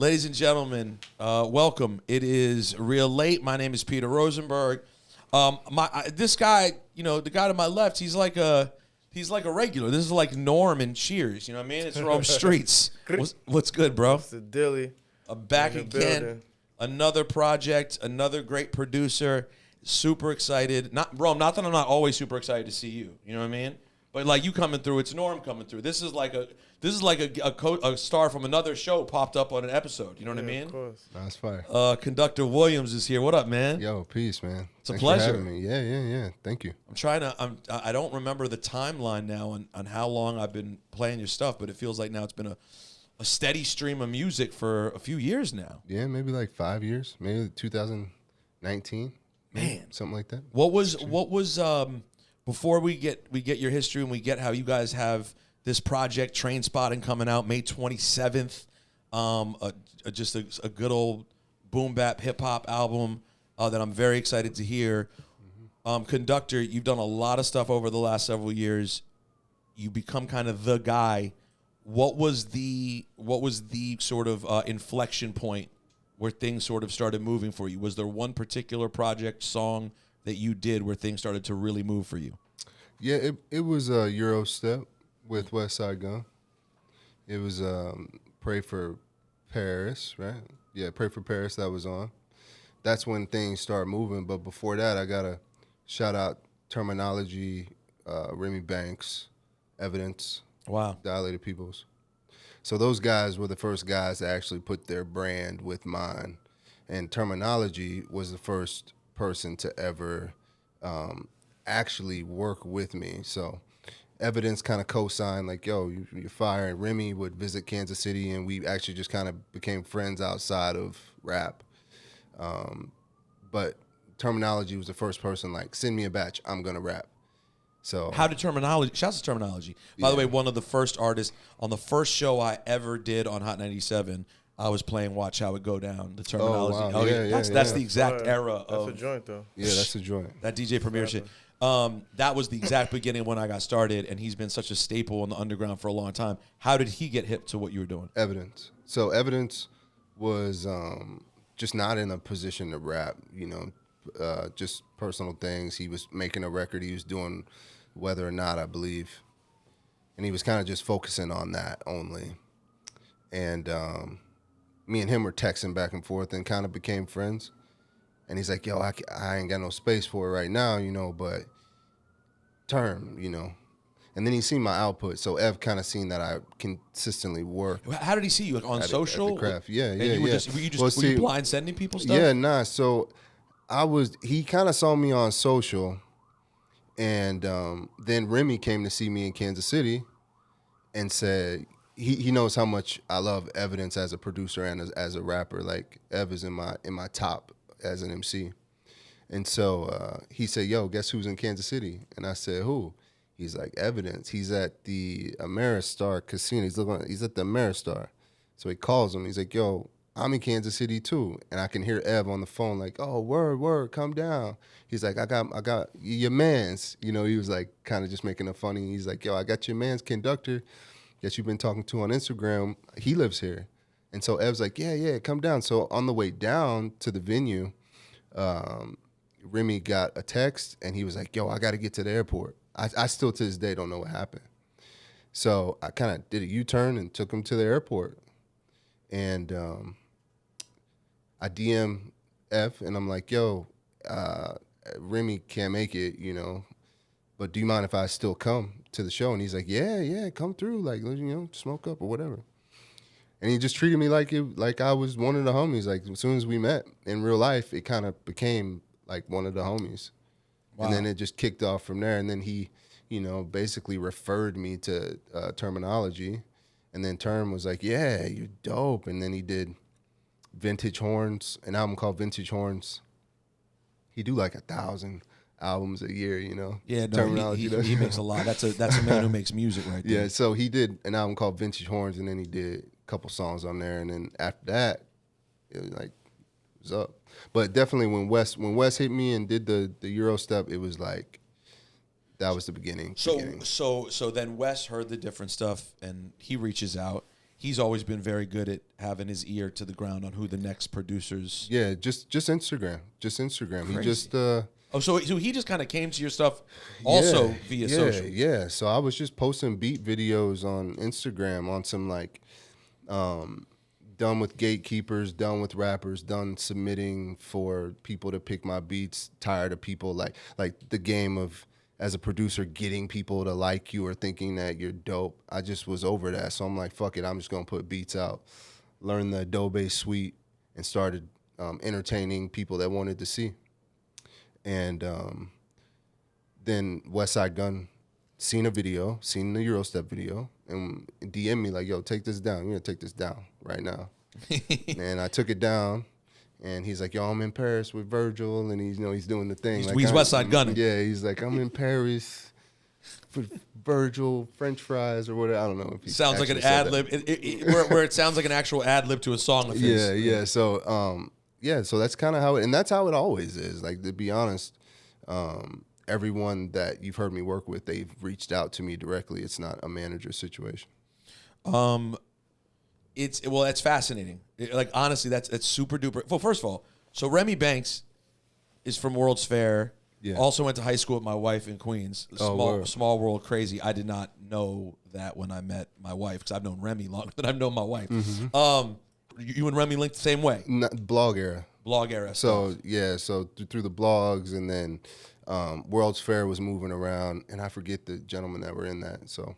Ladies and gentlemen, welcome. It is real late. My name is Peter Rosenberg. This guy, the guy to my left, he's like a regular. This is like Norm and Cheers. You know what I mean? It's Rome Streetz. What's good, bro? It's the Dilly. I'm back again. Building. Another project, another great producer. Super excited. Not that I'm not always super excited to see you. You know what I mean? But like you coming through, it's Norm coming through. This is like a star from another show popped up on an episode. You know what I mean? Of course. That's fire. Conductor Williams is here. What up, man? Yo, peace, man. It's a Thanks pleasure. for having me. Yeah. Thank you. I don't remember the timeline now on how long I've been playing your stuff, but it feels like now it's been a steady stream of music for a few years now. Yeah, maybe like 5 years. Maybe 2019. Man, something like that. What was before we get your history and we get how you guys have this project Train Spotting coming out May 27th, just a good old boom bap hip hop album that I'm very excited to hear. Conductor, you've done a lot of stuff over the last several years. You become kind of the guy. What was the sort of inflection point where things sort of started moving for you? Was there one particular project song that you did where things started to really move for you? Yeah, it was a Euro step with West Side Gun. It was Pray for Paris, right? Yeah, Pray for Paris, that was on. That's when things started moving. But before that, I got to shout out Terminology, Remy Banks, Evidence. Wow. Dilated Peoples. So those guys were the first guys to actually put their brand with mine. And Terminology was the first person to ever actually work with me. So Evidence kind of co-signed, like, yo, you're fire. And Remy would visit Kansas City, and we actually just kind of became friends outside of rap. But Terminology was the first person, like, send me a batch, I'm going to rap. So how did Terminology? Shouts to Terminology. By the way, one of the first artists on the first show I ever did on Hot 97. I was playing "Watch How It Go Down." The Terminology. Oh, wow. That's the exact era That's of a joint, though. Yeah, that's a joint. That DJ Premier shit. That was the exact beginning when I got started, and he's been such a staple in the underground for a long time. How did he get hip to what you were doing? Evidence. So Evidence was just not in a position to rap. Just personal things. He was making a record. He was doing Whether or Not, I believe. And he was kind of just focusing on that only. And me and him were texting back and forth and kind of became friends. And he's like, yo, I ain't got no space for it right now, but term. And then he seen my output. So Ev kind of seen that I consistently work. How did he see you? Like on social? At the craft. Yeah. Were you blind sending people stuff? Yeah, nah. So he kind of saw me on social. And then Remy came to see me in Kansas City and said he knows how much I love Evidence as a producer and as a rapper. Like, Ev is in my top as an MC. And so he said, yo, guess who's in Kansas City? And I said, who? He's like, Evidence. He's at the Ameristar Casino. He's at the Ameristar. So he calls him. He's like, yo, I'm in Kansas City too. And I can hear Ev on the phone like, oh, word, come down. He's like, I got your mans. He was like kind of just making it funny. He's like, yo, I got your man's Conductor that you've been talking to on Instagram. He lives here. And so Ev's like, yeah, come down. So on the way down to the venue, Remy got a text and he was like, yo, I got to get to the airport. I still to this day don't know what happened. So I kind of did a U-turn and took him to the airport. And I DM F and I'm like, yo, Remy can't make it, but do you mind if I still come to the show? And he's like, yeah, come through, like, smoke up or whatever. And he just treated me like I was one of the homies. Like, as soon as we met in real life, it kind of became like one of the homies. Wow. And then it just kicked off from there. And then he, basically referred me to Terminology. And then Term was like, yeah, you're dope. And then he did Vintage Horns, an album called Vintage Horns. He do like 1,000 albums a year, Yeah, no, he makes a lot. That's a man who makes music right there. Yeah, so he did an album called Vintage Horns, and then he did a couple songs on there. And then after that, it was like, it was up. But definitely when Wes hit me and did the Euro step, it was like, that was the beginning. So then Wes heard the different stuff, and he reaches out. he's always been very good at having his ear to the ground on who the next producers. Yeah, just Instagram. Just Instagram. Crazy. He just so he just kind of came to your stuff also via social. Yeah. So I was just posting beat videos on Instagram on some like done with gatekeepers, done with rappers, done submitting for people to pick my beats, tired of people like the game of as a producer getting people to like you or thinking that you're dope. I just was over that. So I'm like, fuck it, I'm just gonna put beats out. Learned the Adobe suite and started entertaining people that wanted to see. And then Westside Gun seen a video, seen the Eurostep video, and DM me like, yo, take this down. You're gonna take this down right now. And I took it down, and he's like, yo, I'm in Paris with Virgil, and he's doing the thing. He's Westside Gunning. Yeah, he's like, I'm in Paris with Virgil, French fries or whatever. I don't know if he sounds like an ad lib, where it sounds like an actual ad lib to a song of his. Yeah. So so that's kind of how it, and that's how it always is. Like, to be honest, everyone that you've heard me work with, they've reached out to me directly. It's not a manager situation. That's fascinating. Like, honestly, that's super duper. Well, first of all, so Remy Banks is from World's Fair. Yeah. Also went to high school with my wife in Queens. Small world, crazy. I did not know that when I met my wife, because I've known Remy longer than I've known my wife. Mm-hmm. You and Remy linked the same way. Blog era. So stuff. through the blogs, and then World's Fair was moving around, and I forget the gentlemen that were in that. So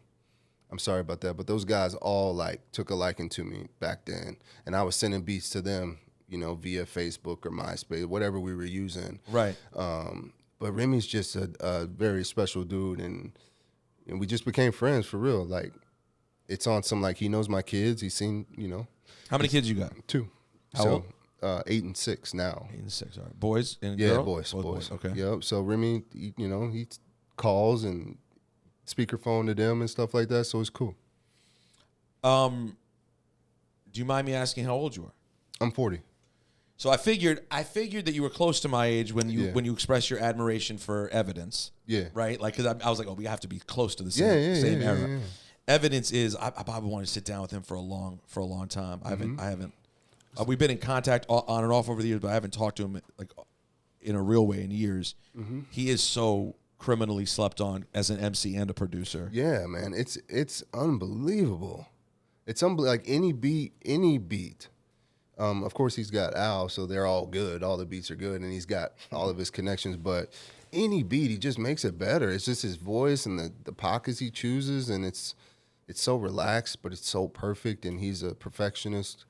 I'm sorry about that, but those guys all like took a liking to me back then, and I was sending beats to them, via Facebook or MySpace, whatever we were using. Right. But Remy's just a very special dude, and we just became friends for real. Like, it's on some, like, he knows my kids. He's seen, How many kids you got? 2. How old? 8 and 6 now. 8 and 6, all right. Boys and yeah, girl? boys. Okay. Yep. So Remy, he calls and speakerphone to them and stuff like that. So it's cool. Do you mind me asking how old you are? I'm 40. So I figured that you were close to my age when you expressed your admiration for Evidence. Yeah. Right? Like, because I was like, oh, we have to be close to the same era. Yeah. Evidence is, I probably wanted to sit down with him for a long time. I haven't. We've been in contact on and off over the years, but I haven't talked to him like in a real way in years. Mm-hmm. He is so criminally slept on as an MC and a producer. Yeah, man, it's unbelievable. It's like any beat. Of course, he's got Al, so they're all good. All the beats are good, and he's got all of his connections. But any beat, he just makes it better. It's just his voice and the pockets he chooses, and it's so relaxed, but it's so perfect. And he's a perfectionist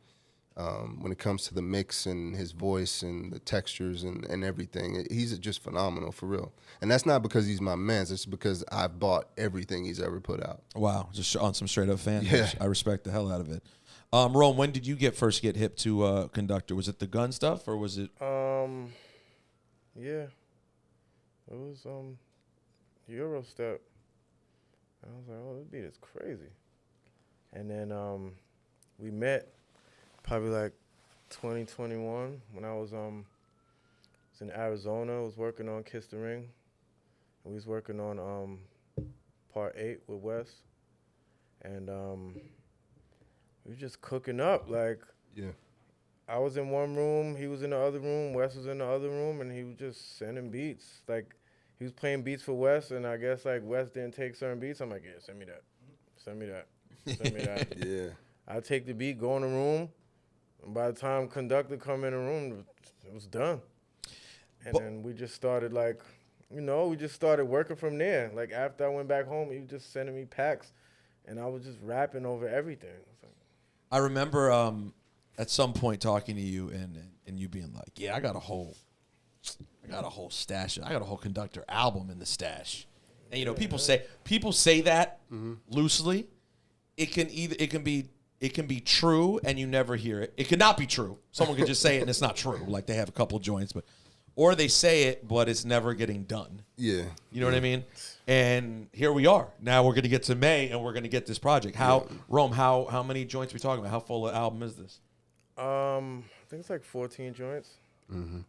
when it comes to the mix and his voice and the textures and everything. He's just phenomenal, for real. And that's not because he's my man. It's because I've bought everything he's ever put out. Wow, just on some straight up fan. Yeah. I respect the hell out of it. Rome, when did you first get hip to Conductor? Was it the gun stuff, or was it? Yeah, it was Eurostep. I was like, oh, this beat is crazy. And then we met probably like 2021 when I was in Arizona. I was working on Kiss the Ring. And we was working on Part 8 with Wes, and we were just cooking up. Like, Yeah. I was in one room, he was in the other room, Wes was in the other room, and he was just sending beats. Like, he was playing beats for Wes, and I guess, like, Wes didn't take certain beats. I'm like, yeah, send me that. Send me that. Yeah. I take the beat, go in the room, and by the time Conductor come in the room, it was done. And then we just started, like, we just started working from there. Like, after I went back home, he was just sending me packs, and I was just rapping over everything. I remember at some point talking to you and you being like, yeah, I got a whole stash. I got a whole Conductor album in the stash. And people say that loosely. It can be true and you never hear it. It cannot be true. Someone could just say it and it's not true. Like, they have a couple of joints, or they say it, but it's never getting done. Yeah. You know what I mean? And here we are. Now we're going to get to May, and we're going to get this project. Rome, how many joints are we talking about? How full an album is this? I think it's like 14 joints. Mm-hmm.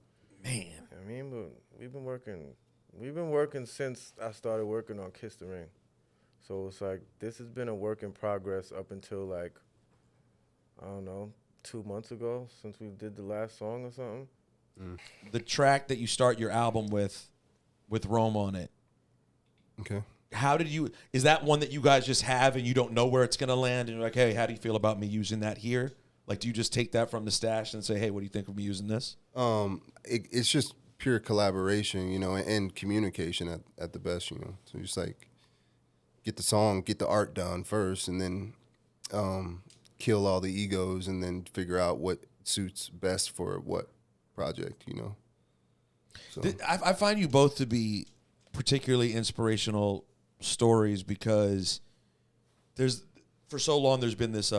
Man. I mean, but we've been working since I started working on Kiss the Ring. So it's like, this has been a work in progress up until like I don't know, 2 months ago since we did the last song or something. The track that you start your album with Rome on it. Okay. How did you? Is that one that you guys just have and you don't know where it's gonna land? And you're like, hey, how do you feel about me using that here? Like, do you just take that from the stash and say, hey, what do you think of me using this? It's just pure collaboration, you know, and communication at the best, you know. So just like get the song, get the art done first, and then kill all the egos, and then figure out what suits best for what project, you know. So I find you both to be particularly inspirational stories because for so long there's been this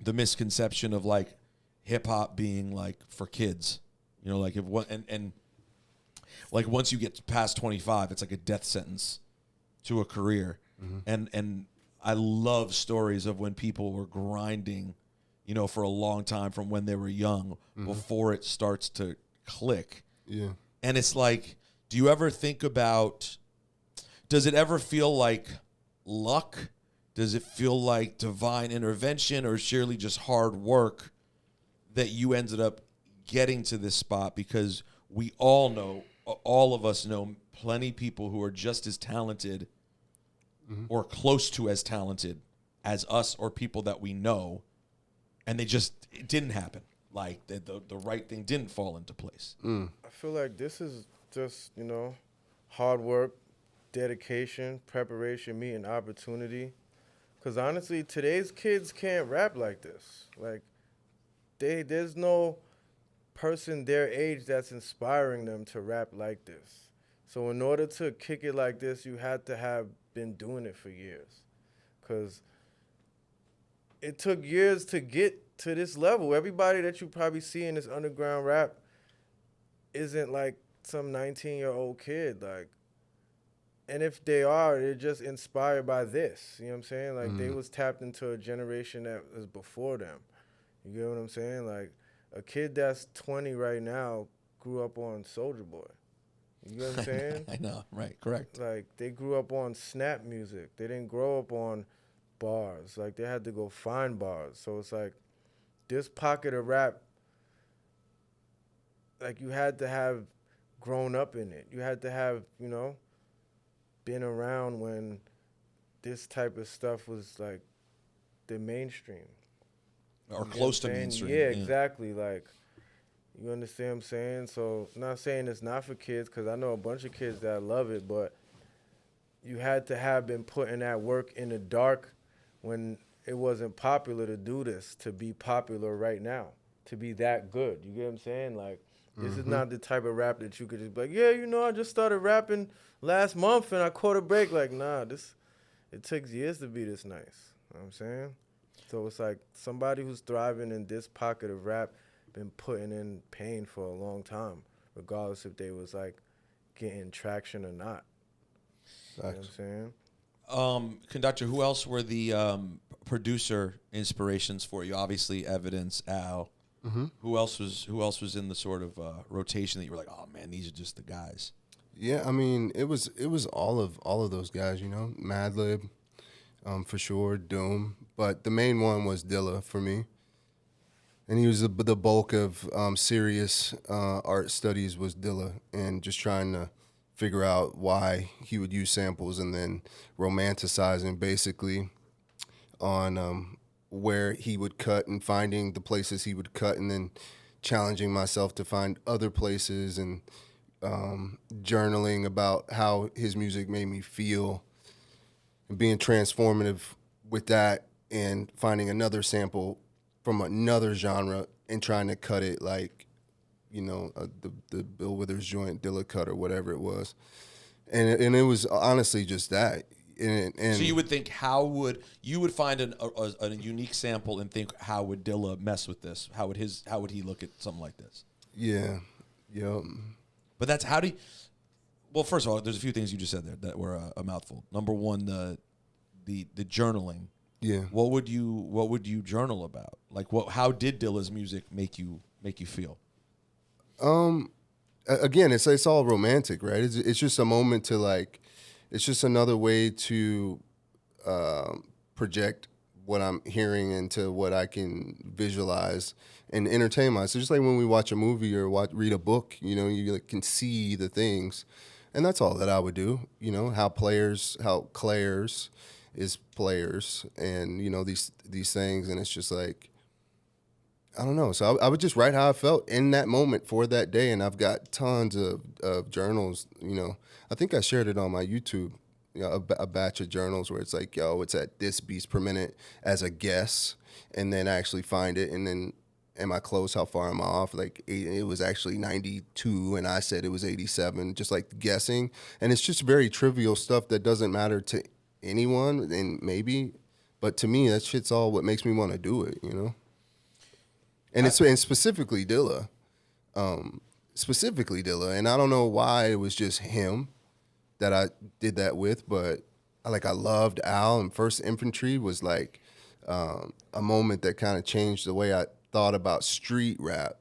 the misconception of like hip hop being like for kids, you know, like if one and like once you get past 25, it's like a death sentence to a career, and I love stories of when people were grinding, you know, for a long time from when they were young before it starts to click. yeah. And it's like, do you ever think about, does it ever feel like luck? Does it feel like divine intervention, or surely just hard work that you ended up getting to this spot? Because we all know, all of us know plenty people who are just as talented or close to as talented as us or people that we know, and it didn't happen. Like the right thing didn't fall into place. I feel like this is just, you know, hard work, dedication, preparation, meeting opportunity. Because honestly, today's kids can't rap like this. Like, there's no person their age that's inspiring them to rap like this. So in order to kick it like this, you had to have been doing it for years. Because it took years to get to this level. Everybody that you probably see in this underground rap isn't like some 19-year-old kid. Like, and if they are, they're just inspired by this. You know what I'm saying? Like, they was tapped into a generation that was before them. You get what I'm saying? Like, a kid that's 20 right now grew up on Soulja Boy. You get what I'm saying? I know, right, correct. Like, they grew up on snap music. They didn't grow up on bars. Like, they had to go find bars. So it's like, this pocket of rap, like, you had to have grown up in it. You had to have, you know, been around when this type of stuff was like the mainstream. Or You close to know what I'm mainstream. saying? Yeah, exactly. Like, you understand what I'm saying? So, I'm not saying it's not for kids, because I know a bunch of kids that love it, but you had to have been putting that work in the dark when it wasn't popular to do this, to be popular right now, to be that good. You get what I'm saying? Like, this is not the type of rap that you could just be like, yeah, you know, I just started rapping last month and I caught a break. Like, nah, it takes years to be this nice. You know what I'm saying? So it's like somebody who's thriving in this pocket of rap been putting in pain for a long time, regardless if they was like getting traction or not. You know what I'm saying? Conductor, who else were the producer inspirations for you? Obviously, Evidence, Al. Who else was in the sort of rotation that you were like, oh man, these are just the guys? Yeah, I mean, it was all of those guys, you know, Madlib, for sure, Doom, but the main one was Dilla for me, and he was the bulk of serious art studies was Dilla, and just trying to figure out why he would use samples, and then romanticizing basically on where he would cut and finding the places he would cut, and then challenging myself to find other places, and journaling about how his music made me feel, and being transformative with that, and finding another sample from another genre and trying to cut it like, you know, the Bill Withers joint, Dilla cut, or whatever it was. And it was honestly just that. And so you would think, you would find a unique sample and think, how would Dilla mess with this? How would he look at something like this? Yeah. Yep. But that's well, first of all, there's a few things you just said there that were a mouthful. Number one, the journaling. Yeah. What would you journal about? Like, how did Dilla's music make you feel? Again, it's all romantic, right? It's just a moment to like, it's just another way to project what I'm hearing into what I can visualize and entertain myself. So just like when we watch a movie or read a book, you know, you like, can see the things, and that's all that I would do. You know, how Claire's is players, and you know these things, and it's just like I don't know. So I would just write how I felt in that moment for that day, and I've got tons of journals. You know, I think I shared it on my YouTube. You know, a batch of journals where it's like, yo, it's at this beats per minute as a guess, and then I actually find it, and then am I close? How far am I off? Like it was actually 92, and I said it was 87, just like guessing. And it's just very trivial stuff that doesn't matter to anyone, and maybe, but to me, that shit's all what makes me want to do it, you know? And and specifically Dilla. And I don't know why it was just him that I did that with, but I loved Al, and First Infantry was like a moment that kind of changed the way I thought about street rap.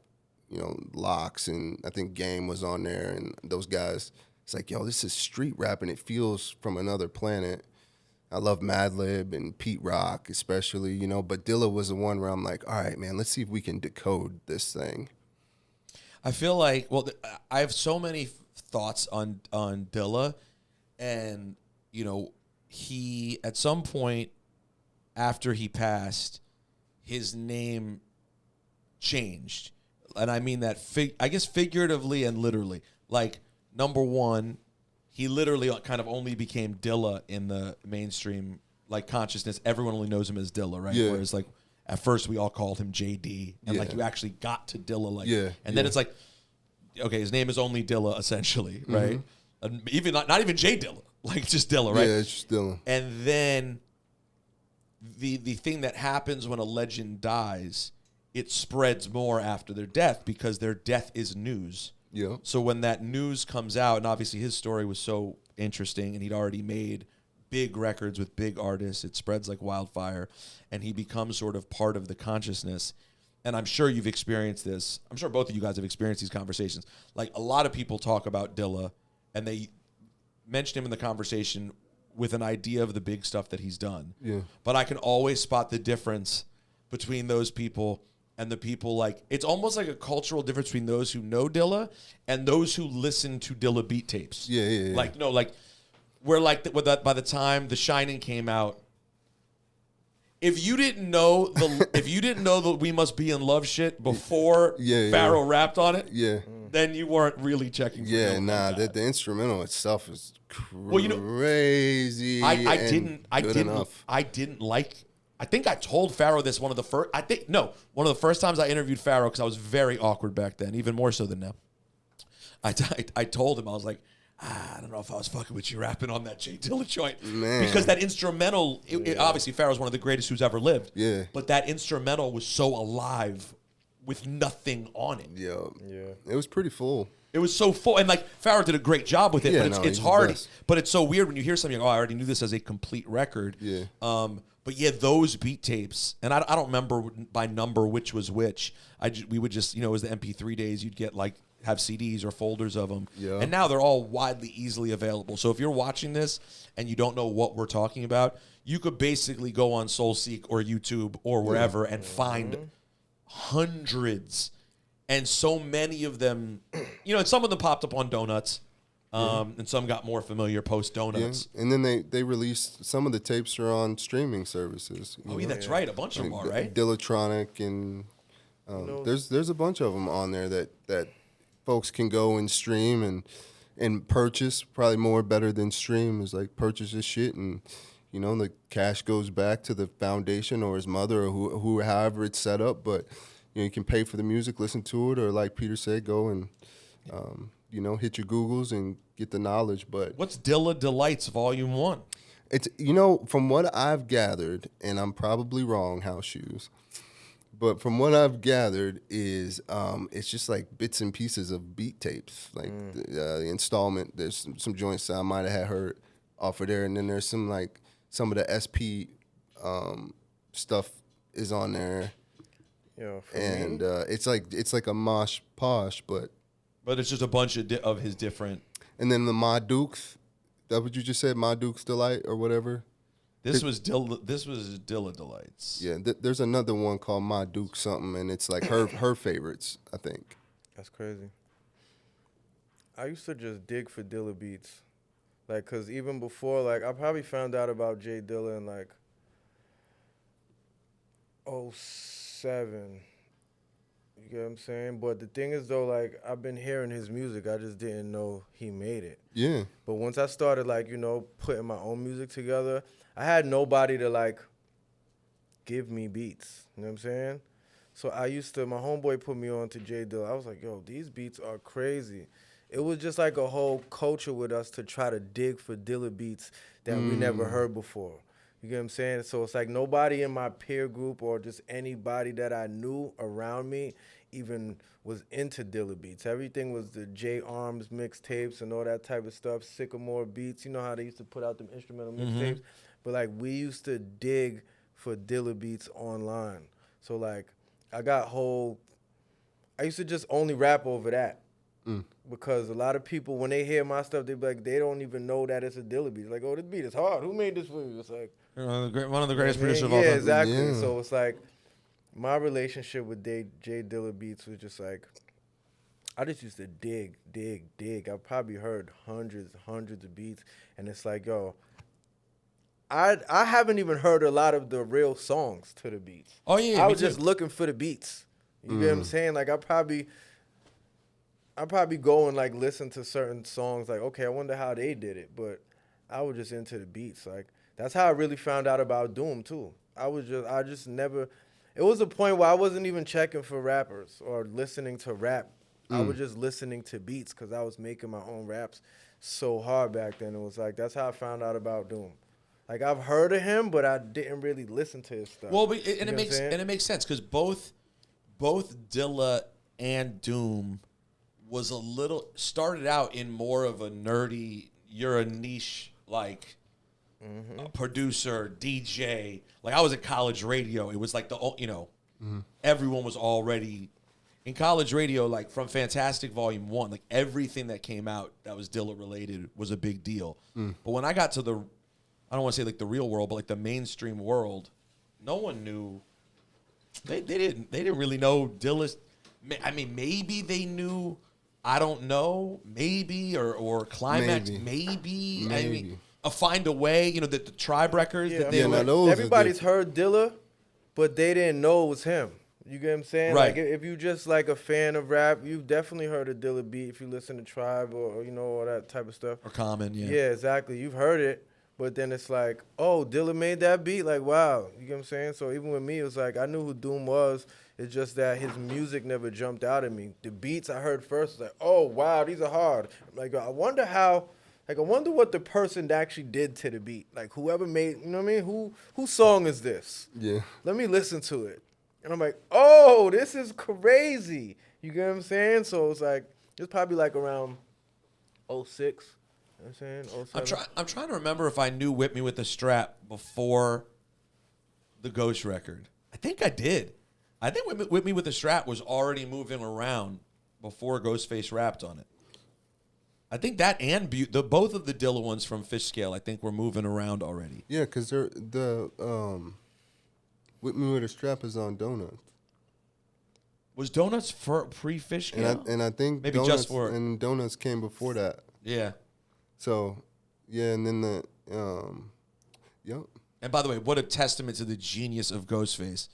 You know, Locks, and I think Game was on there, and those guys. It's like, yo, this is street rap, and it feels from another planet. I love Madlib and Pete Rock especially, you know, but Dilla was the one where I'm like, all right, man, let's see if we can decode this thing. I feel like, well, I have so many thoughts on Dilla, and, you know, he, at some point after he passed, his name changed. And I mean that, I guess figuratively and literally. Like, number one, he literally kind of only became Dilla in the mainstream, like, consciousness. Everyone only knows him as Dilla, right? Yeah. Whereas, like, at first we all called him JD, and Yeah. like you actually got to Dilla, like, Yeah. and then it's like, okay, his name is only Dilla, essentially, right? And even not even J Dilla, like just Dilla, right? Yeah, it's just Dilla. And then the thing that happens when a legend dies, it spreads more after their death because their death is news. Yeah. So when that news comes out, and obviously his story was so interesting, and he'd already made big records with big artists, it spreads like wildfire, and he becomes sort of part of the consciousness. And I'm sure you've experienced this. I'm sure both of you guys have experienced these conversations. Like, a lot of people talk about Dilla, and they mention him in the conversation with an idea of the big stuff that he's done. Yeah. But I can always spot the difference between those people and the people, like, it's almost like a cultural difference between those who know Dilla and those who listen to Dilla beat tapes. Yeah. Like, no, like, we're like, by the time The Shining came out, if you didn't know the We Must Be in Love shit before Pharoah rapped on it, then you weren't really checking for Dilla. Nah, the instrumental itself is crazy. Well, you know, I didn't like. I think I told Pharoah this one of the first times I interviewed Pharoah, because I was very awkward back then, even more so than now. I told him, I was like, I don't know if I was fucking with you rapping on that J Dilla joint. Man. Because that instrumental, obviously Pharoah's one of the greatest who's ever lived. Yeah. But that instrumental was so alive with nothing on it. Yeah. It was pretty full. It was so full, and like Pharoah did a great job with it, Yeah, but it's he's hard. the best. But it's so weird when you hear something, like, oh, I already knew this as a complete record. Yeah. But yeah, those beat tapes, and I don't remember by number which was which. We would just, you know, it was the MP3 days. You'd get like have CDs or folders of them, Yeah. and now they're all widely, easily available. So if you're watching this and you don't know what we're talking about, you could basically go on SoulSeek or YouTube or wherever and find hundreds. And so many of them, you know, and some of them popped up on Donuts, and some got more familiar post Donuts. Yeah. And then they released, some of the tapes are on streaming services. Oh, yeah, that's right. A bunch of them are, right? Dillatronic, and there's a bunch of them on there that folks can go and stream and purchase. Probably more better than stream is like purchase this shit, and you know the cash goes back to the foundation or his mother or who however it's set up, but. You know, you can pay for the music, listen to it, or like Peter said, go and, you know, hit your Googles and get the knowledge. But what's Dilla Delights Volume 1? It's, you know, from what I've gathered, and I'm probably wrong, House Shoes, but from what I've gathered is it's just like bits and pieces of beat tapes, like the installment. There's some joints that I might have had heard off of there, and then there's some of the SP stuff is on there. Yeah, and it's like a mosh posh, but it's just a bunch of his different. And then the Ma Dukes, that what you just said, Ma Dukes Delight or whatever. This was Dilla Delights. Yeah, there's another one called My Duke something, and it's like her favorites, I think. That's crazy. I used to just dig for Dilla beats. Like, cause even before, like, I probably found out about J Dilla in like '07. You get what I'm saying? But the thing is though, like, I've been hearing his music. I just didn't know he made it. Yeah. But once I started, like, you know, putting my own music together, I had nobody to like give me beats. You know what I'm saying? So my homeboy put me on to J Dilla. I was like, yo, these beats are crazy. It was just like a whole culture with us to try to dig for Dilla beats that we never heard before. You get what I'm saying? So it's like nobody in my peer group or just anybody that I knew around me even was into Dilla beats. Everything was the J Arms mixtapes and all that type of stuff, Sycamore beats. You know how they used to put out them instrumental mixtapes? But like we used to dig for Dilla beats online. So like I used to just only rap over that. Because a lot of people, when they hear my stuff, they be like, they don't even know that it's a Dilla beat. It's like, oh, this beat is hard. Who made this for you? It's like One of the greatest producers of all time. Yeah, exactly. Yeah. So it's like my relationship with J Dilla beats was just like, I just used to dig. I probably heard hundreds of beats, and it's like, yo, I haven't even heard a lot of the real songs to the beats. Oh yeah, I me was just too. looking for the beats. You get what I'm saying? Like I probably go and like listen to certain songs like, okay, I wonder how they did it, but I was just into the beats. Like that's how I really found out about Doom too. I just never, it was a point where I wasn't even checking for rappers or listening to rap. I was just listening to beats because I was making my own raps so hard back then. It was like, that's how I found out about Doom. Like I've heard of him, but I didn't really listen to his stuff. Well, You know what I'm saying? it makes sense because both Dilla and Doom was started out in more of a nerdy, you're a niche like producer, DJ. Like I was at college radio. It was like everyone was already in college radio, like from Fantastic Volume 1, like everything that came out that was Dilla related was a big deal. But when I got to I don't want to say like the real world, but like the mainstream world, no one knew. They didn't really know Dilla's. I mean, maybe they knew. I don't know. Maybe or Climax. Maybe. I mean, Find a Way. You know the Tribe records. Yeah, That they were, those everybody's heard Dilla, but they didn't know it was him. You get what I'm saying? Right. Like if you just like a fan of rap, you've definitely heard a Dilla beat if you listen to Tribe or you know all that type of stuff. or Common. Yeah. Yeah, exactly. You've heard it, but then it's like, oh, Dilla made that beat. Like wow, you get what I'm saying? So even with me, it was like I knew who Doom was. It's just that his music never jumped out at me. The beats I heard first was like, oh wow, these are hard. Like I wonder what the person that actually did to the beat. Like whoever made, you know what I mean? Whose song is this? Yeah. Let me listen to it. And I'm like, oh, this is crazy. You get what I'm saying? So it's like, it's probably like around 06. You know what I'm saying? 07. I'm trying to remember if I knew Whip Me with the Strap before the Ghost record. I think I did. I think Whip Me with the Strap was already moving around before Ghostface rapped on it. I think that and both of the Dilla ones from Fish Scale, I think, were moving around already. Yeah, because With Me With a Strap is on Donuts. Was Donuts for pre-Fish Scale? And I think maybe Donuts, just for it. And Donuts came before that. Yeah. So, yeah, and then yep. And by the way, what a testament to the genius of Ghostface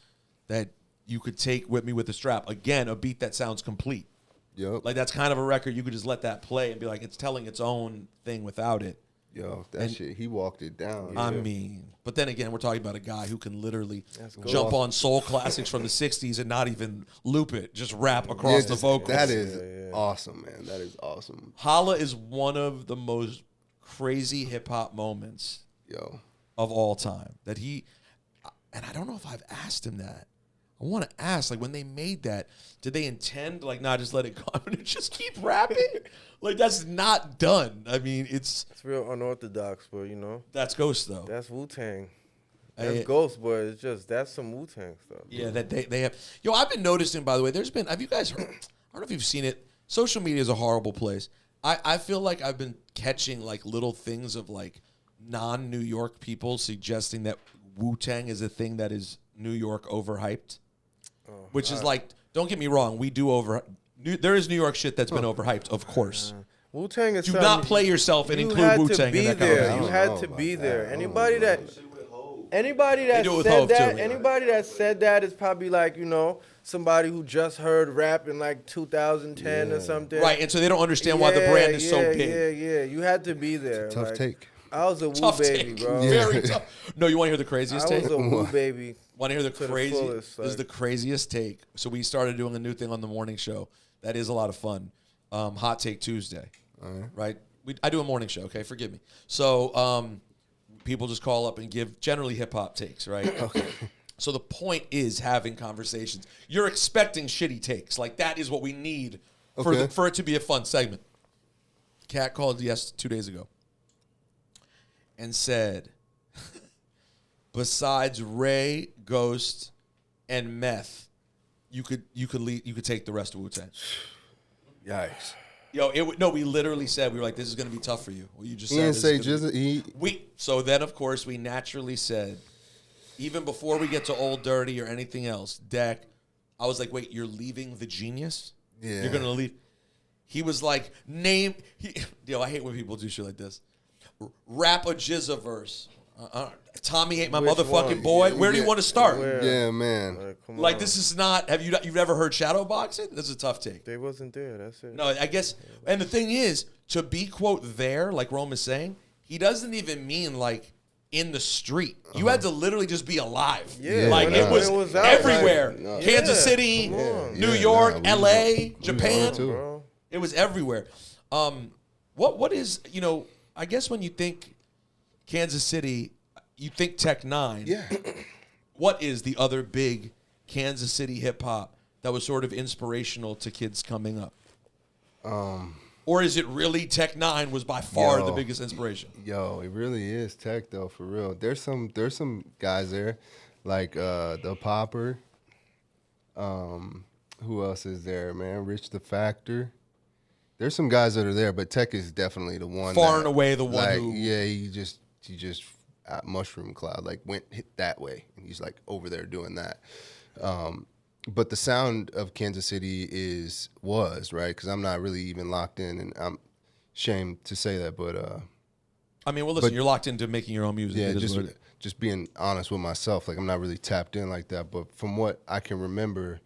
that you could take Whip Me With the Strap. Again, a beat that sounds complete. Yep. Like that's kind of a record you could just let that play and be like, it's telling its own thing without it. Yo, that shit, he walked it down. I mean, but then again, we're talking about a guy who can literally cool. jump on soul classics from the 60s and not even loop it, just rap across the vocals. That is awesome, man. That is awesome. Holla is one of the most crazy hip-hop moments of all time. That and I don't know if I've asked him that. I want to ask, like, when they made that, did they intend, like, nah, just let it go and just keep rapping? Like, that's not done. I mean, it's real unorthodox, but, you know. That's Ghost, though. That's Wu-Tang. That's Ghost, but it's just, that's some Wu-Tang stuff. Yeah, that they have. Yo, I've been noticing, by the way, have you guys heard, I don't know if you've seen it. Social media is a horrible place. I feel like I've been catching, like, little things of, like, non-New York people suggesting that Wu-Tang is a thing that is New York overhyped, which is like, don't get me wrong, we do there is New York shit that's been overhyped, of course. Wu-Tang is Do not play yourself and include Wu-Tang in that conversation. You had to be there. Anybody that said that is probably like, somebody who just heard rap in like 2010 or something. Right, and so they don't understand why the brand is so big. Yeah. You had to be there. Tough take. I was a Wu baby, bro. Very tough. No, you want to hear the craziest take? I was a Wu baby. Want to hear the fullest, This is the craziest take. So we started doing a new thing on the morning show. That is a lot of fun. Hot Take Tuesday. Right? I do a morning show, okay? Forgive me. So people just call up and give generally hip-hop takes, right? Okay. So the point is having conversations. You're expecting shitty takes. Like, that is what we need for it to be a fun segment. Cat called 2 days ago and said, besides Ray, Ghost, and Meth, you could take the rest of Wu-Tang. Yikes. Yo, we literally said, we were like, this is going to be tough for you. Well, you just he said didn't say So then, of course, we naturally said, even before we get to Old Dirty or anything else, Deck, I was like, wait, you're leaving the Genius? Yeah. You're going to leave? He was like, I hate when people do shit like this. Rap a Jizza verse. Tommy ain't my motherfucking boy. Where do you want to start? Yeah, man. Like, this is not, you've ever heard shadow boxing? This is a tough take. They wasn't there, that's it. No, I guess, and the thing is, to be, quote, there, like Rome is saying, he doesn't even mean, like, in the street. You had to literally just be alive. Yeah. Like, it was everywhere. Like, Kansas City, New York, L.A., Japan. Bro. It was everywhere. What is, I guess when you think Kansas City, you think Tech 9. Yeah. What is the other big Kansas City hip hop that was sort of inspirational to kids coming up? Or is it really Tech 9 was by far the biggest inspiration? Yo, it really is Tech though, for real. There's some guys there, like the Popper. Who else is there, man? Rich the Factor. There's some guys that are there, but Tech is definitely the one. Far and away the one like, who. Yeah, he just mushroom cloud, like hit that way, and he's like over there doing that. But the sound of Kansas City was right, because I'm not really even locked in, and I'm ashamed to say that, but I mean, well, listen, you're locked into making your own music. Yeah, just being honest with myself, like I'm not really tapped in like that. But from what I can remember,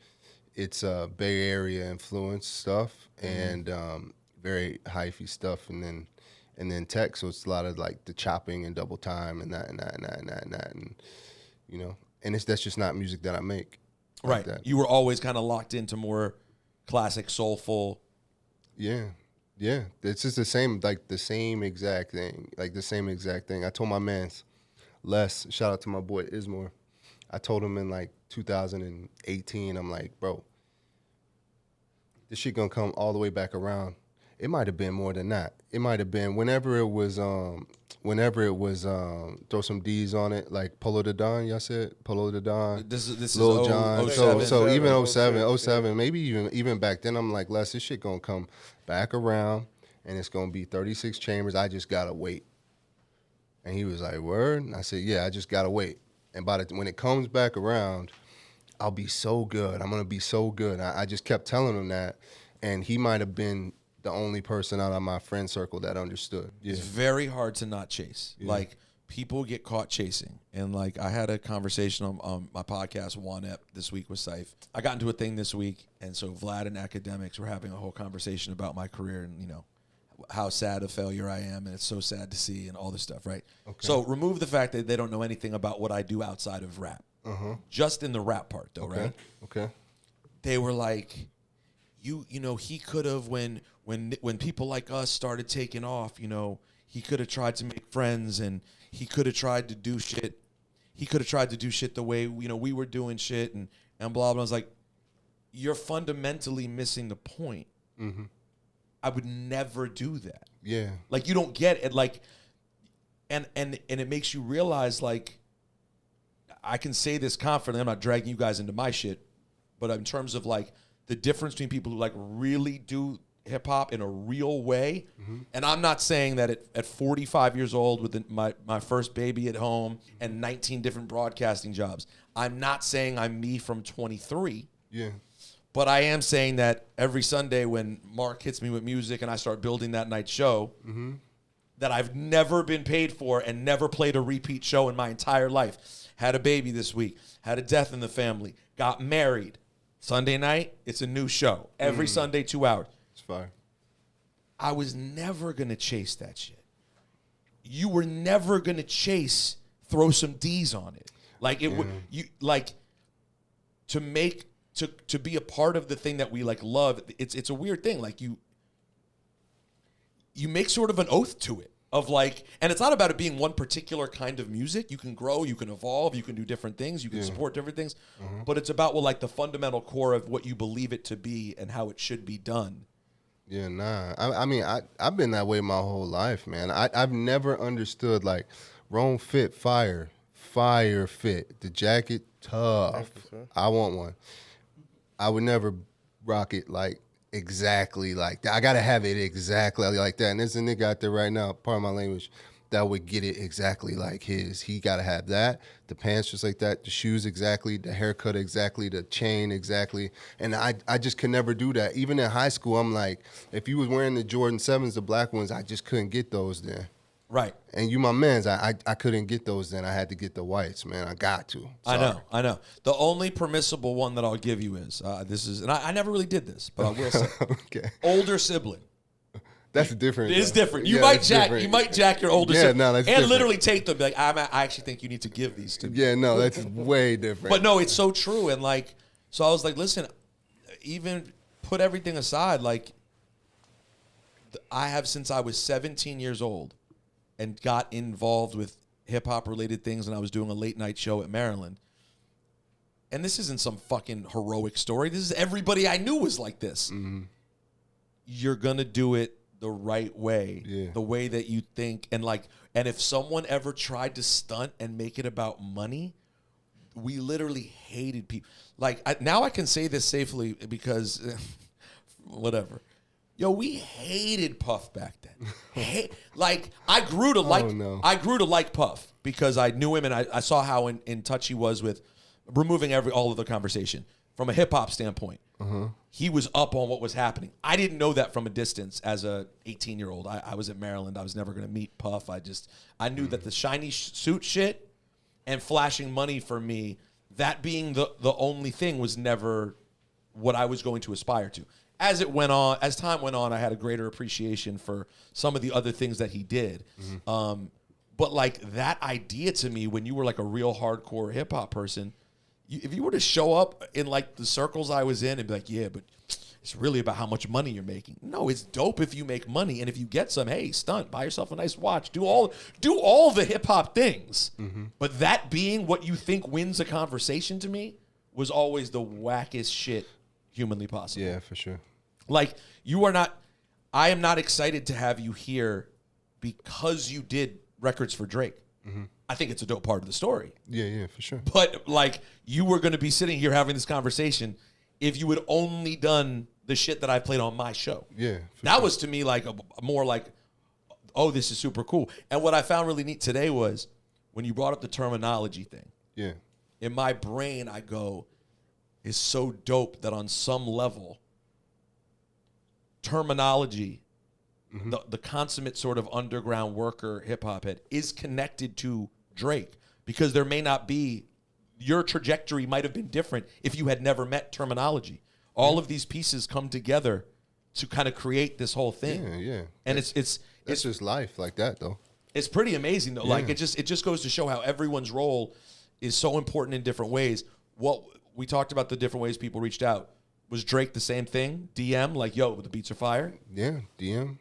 it's Bay Area influence stuff and very hyphy stuff, and then Tech. So it's a lot of like the chopping and double time and that, and and that's just not music that I make. Right. Like You were always kind of locked into more classic, soulful. Yeah. It's just the same exact thing. I told my mans, Les, shout out to my boy Ismore. I told him in like 2018, I'm like, bro, this shit gonna come all the way back around. It might have been more than that. It might have been whenever it was throw some D's on it, like Polo de Don, y'all said? Polo de Don. This Lil is Jon. 07. So even 07, maybe even back then, I'm like, Les, this shit gonna come back around and it's gonna be 36 chambers. I just gotta wait. And he was like, word? And I said, yeah, I just gotta wait. And when it comes back around, I'll be so good. I'm gonna be so good. I just kept telling him that, and he might have been the only person out of my friend circle that understood. Yeah. It's very hard to not chase. Yeah. Like, people get caught chasing. And, like, I had a conversation on my podcast, One Ep, this week with Syph. I got into a thing this week, and so Vlad and Academics were having a whole conversation about my career and, how sad a failure I am, and it's so sad to see and all this stuff, right? Okay. So remove the fact that they don't know anything about what I do outside of rap. Just in the rap part, though, right? Okay. They were like, he could have, when people like us started taking off, he could have tried to make friends, and he could have tried to do shit. He could have tried to do shit the way, we were doing shit and blah, blah. I was like, you're fundamentally missing the point. Mm-hmm. I would never do that. Yeah. Like, you don't get it. Like, and it makes you realize, like, I can say this confidently. I'm not dragging you guys into my shit, but in terms of, like, the difference between people who, like, really do hip hop in a real way. And I'm not saying that at 45 years old with my first baby at home and 19 different broadcasting jobs, I'm not saying I'm me from 23. Yeah. But I am saying that every Sunday when Mark hits me with music and I start building that night show, that I've never been paid for and never played a repeat show in my entire life. Had a baby this week, had a death in the family, got married. Sunday night, it's a new show. Every Sunday, 2 hours. It's fire. I was never going to chase that shit. You were never going to throw some D's on it. Like, it would, you, like, to be a part of the thing that we, like, love, it's a weird thing. Like, you make sort of an oath to it. Of like, and it's not about it being one particular kind of music. You can grow, you can evolve, you can do different things, you can support different things. But it's about, well, like the fundamental core of what you believe it to be and how it should be done. Yeah, nah. I mean, I've been that way my whole life, man. I've never understood, like, Rome fit, fire fit. The jacket, tough. I want one. I would never rock it, like, exactly like that. I gotta have it exactly like that. And there's a nigga out there right now, pardon my language, that would get it exactly like his. He gotta have that, the pants just like that, the shoes exactly, the haircut exactly, the chain exactly. And I just could never do that. Even in high school, I'm like, if you was wearing the Jordan 7s, the black ones, I just couldn't get those then. Right. And you my mans, I couldn't get those then. I had to get the whites, man. I got to. Sorry. I know. The only permissible one that I'll give you is, this is, and I never really did this, but I will say, okay. Older sibling. That's different. It is different. You might jack your older sibling. No, that's and different. literally take them, like, I actually think you need to give these to me. Yeah, no, that's way different. But no, it's so true. And like, so I was like, listen, even put everything aside, like, I have since I was 17 years old and got involved with hip-hop related things, and I was doing a late night show at Maryland. And this isn't some fucking heroic story. This is everybody I knew was like this. You're going to do it the right way, the way that you think. And like, and if someone ever tried to stunt and make it about money, we literally hated people. Like, now I can say this safely because whatever. Yo, we hated Puff back then. Like, I grew to like Puff because I knew him and I saw how in touch he was with removing all of the conversation from a hip hop standpoint. He was up on what was happening. I didn't know that from a distance as a 18-year-old. I was at Maryland. I was never going to meet Puff. I knew that the shiny suit shit and flashing money for me, that being the only thing, was never what I was going to aspire to. As time went on, I had a greater appreciation for some of the other things that he did. But like, that idea to me, when you were like a real hardcore hip hop person, if you were to show up in like the circles I was in and be like, yeah, but it's really about how much money you're making. No, it's dope if you make money, and if you get some, hey, stunt, buy yourself a nice watch, do all the hip hop things. But that being what you think wins a conversation to me was always the wackest shit humanly possible. Yeah, for sure. Like, I am not excited to have you here because you did records for Drake. I think it's a dope part of the story. Yeah, for sure. But like, you were going to be sitting here having this conversation if you had only done the shit that I played on my show. Yeah. That was to me like more like, oh, this is super cool. And what I found really neat today was when you brought up the terminology thing. Yeah. In my brain, I go, it's so dope that on some level, terminology, the consummate sort of underground worker hip hop head, is connected to Drake, because there may not be, your trajectory might have been different if you had never met terminology. All of these pieces come together to kind of create this whole thing. Yeah. And it's just life like that, though. It's pretty amazing though. Yeah. Like, it just goes to show how everyone's role is so important in different ways. What we talked about, the different ways people reached out. Was Drake the same thing? DM, like, yo, the beats are fire? Yeah, DM.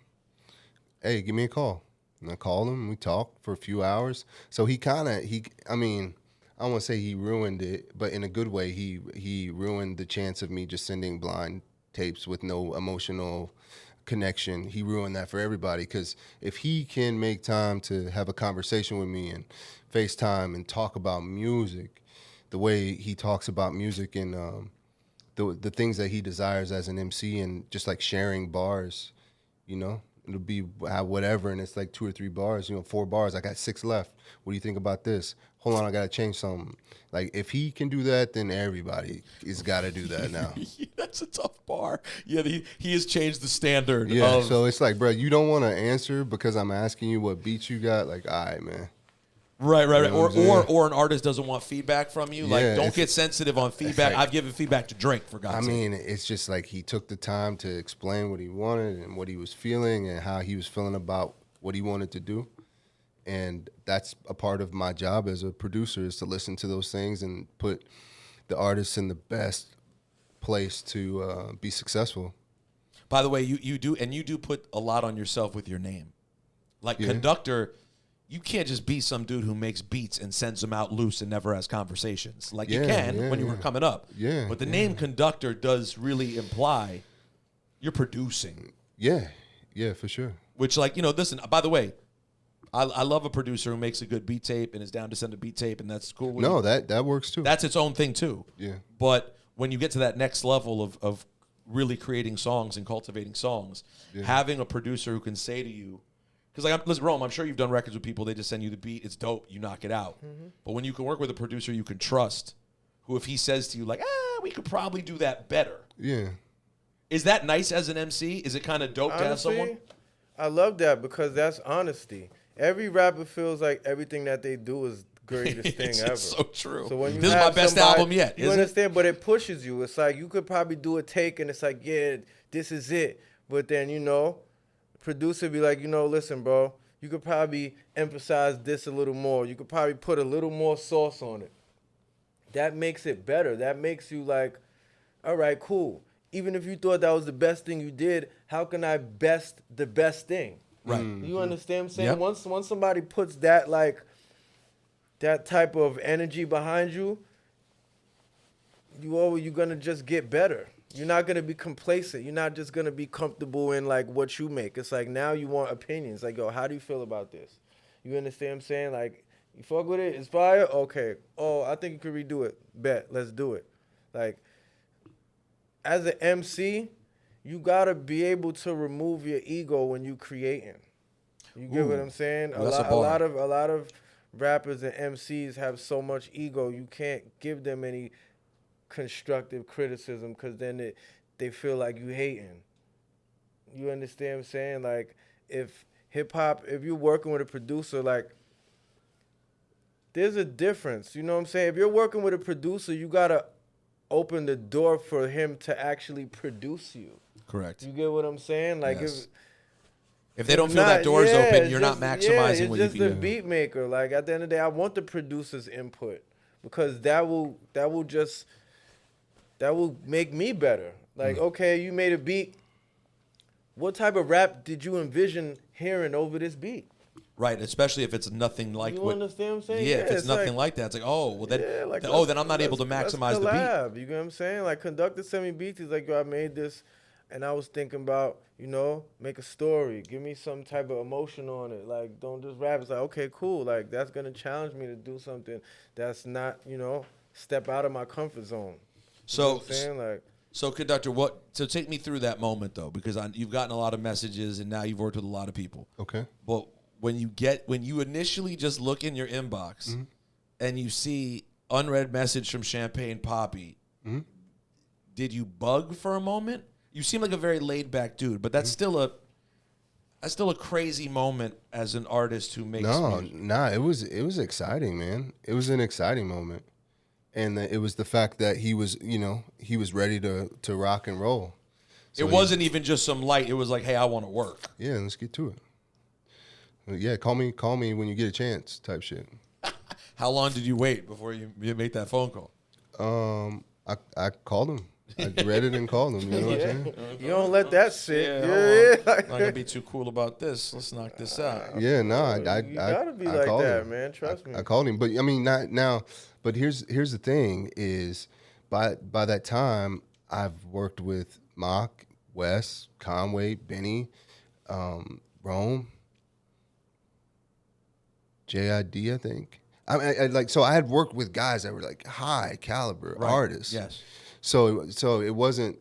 Hey, give me a call. And I called him. We talked for a few hours. So I don't want to say he ruined it, but in a good way, he ruined the chance of me just sending blind tapes with no emotional connection. He ruined that for everybody, because if he can make time to have a conversation with me and FaceTime and talk about music the way he talks about music in the things that he desires as an MC, and just like sharing bars, you know. It'll be whatever, and it's like 2 or 3 bars, 4 bars. I got 6 left. What do you think about this? Hold on, I got to change something. Like, if he can do that, then everybody has got to do that now. That's a tough bar. Yeah, he has changed the standard. Yeah, so it's like, bro, you don't want to answer because I'm asking you what beats you got? Like, all right, man. Right. You know Or an artist doesn't want feedback from you. Like, don't get sensitive on feedback. like, I've given feedback to Drake, for God's sake. I mean, it's just like he took the time to explain what he wanted and what he was feeling and how he was feeling about what he wanted to do. And that's a part of my job as a producer, is to listen to those things and put the artists in the best place to be successful. By the way, you do put a lot on yourself with your name. Like, Conductor, you can't just be some dude who makes beats and sends them out loose and never has conversations. Like, you can when you were coming up. Yeah. But the name Conductor does really imply you're producing. Yeah, for sure. Which, like, listen, by the way, I love a producer who makes a good beat tape and is down to send a beat tape, and that's cool. No, that works too. That's its own thing too. Yeah. But when you get to that next level of really creating songs and cultivating songs, having a producer who can say to you, because, like, listen, Rome, I'm sure you've done records with people, they just send you the beat, it's dope, you knock it out. Mm-hmm. But when you can work with a producer you can trust, who, if he says to you, like, we could probably do that better. Yeah. Is that nice as an MC? Is it kind of dope to have someone? I love that, because that's honesty. Every rapper feels like everything that they do is the greatest thing ever. It's so true. So when you this is my best album yet. You understand? But it pushes you. It's like you could probably do a take and it's like, yeah, this is it. But then, producer be like, listen, bro, you could probably emphasize this a little more. You could probably put a little more sauce on it. That makes it better. That makes you like, all right, cool. Even if you thought that was the best thing you did, how can I best the best thing? Right. You understand what I'm saying? Yep. Once somebody puts that, like, that type of energy behind you, you're going to just get better. You're not going to be complacent. You're not just going to be comfortable in, like, what you make. It's like, now you want opinions. Like, yo, how do you feel about this? You understand what I'm saying? Like, you fuck with it? It's fire? Okay. Oh, I think you could redo it. Bet. Let's do it. Like, as an MC, you got to be able to remove your ego when you creating. You get what I'm saying? A lot of rappers and MCs have so much ego, you can't give them any constructive criticism, because then they feel like you hating. You understand what I'm saying? Like, if hip-hop, if you're working with a producer, like, there's a difference. You know what I'm saying? If you're working with a producer, you got to open the door for him to actually produce you. Correct. You get what I'm saying? Like, yes. If they don't feel that door's open, you're not maximizing what you can do. It's just the beat maker. Like, at the end of the day, I want the producer's input, because that will make me better. Like, okay, you made a beat. What type of rap did you envision hearing over this beat? Right, especially if it's nothing like you understand what I'm saying? Yeah, if it's nothing like that, it's like, then I'm not able to maximize the beat. You get what I'm saying? Like, Conductor sent me beats. He's like, yo, I made this, and I was thinking about, make a story. Give me some type of emotion on it. Like, don't just rap. It's like, okay, cool. Like, that's going to challenge me to do something that's not, step out of my comfort zone. You know what I'm saying? Like, so, Conductor, so take me through that moment, though, because you've gotten a lot of messages, and now you've worked with a lot of people. Okay. But when you initially just look in your inbox and you see unread message from Champagne Poppy, did you bug for a moment? You seem like a very laid back dude, but that's still a crazy moment as an artist who makes music. It was exciting, man. It was an exciting moment. And it was the fact that he was ready to rock and roll. So it wasn't even just some light. It was like, hey, I want to work. Yeah, let's get to it. Yeah, call me when you get a chance type shit. How long did you wait before you make that phone call? I called him. I read it and called him. You know what I'm saying? You don't let that sit. Yeah. I'm not gonna be too cool about this. Let's knock this out. Yeah, no, you gotta be like that, him. man. Trust me. I called him, but I mean, not now. But here's the thing: is by that time, I've worked with Mock, Wes, Conway, Benny, Rome, JID, I think. I had worked with guys that were like high caliber artists. Yes. So it wasn't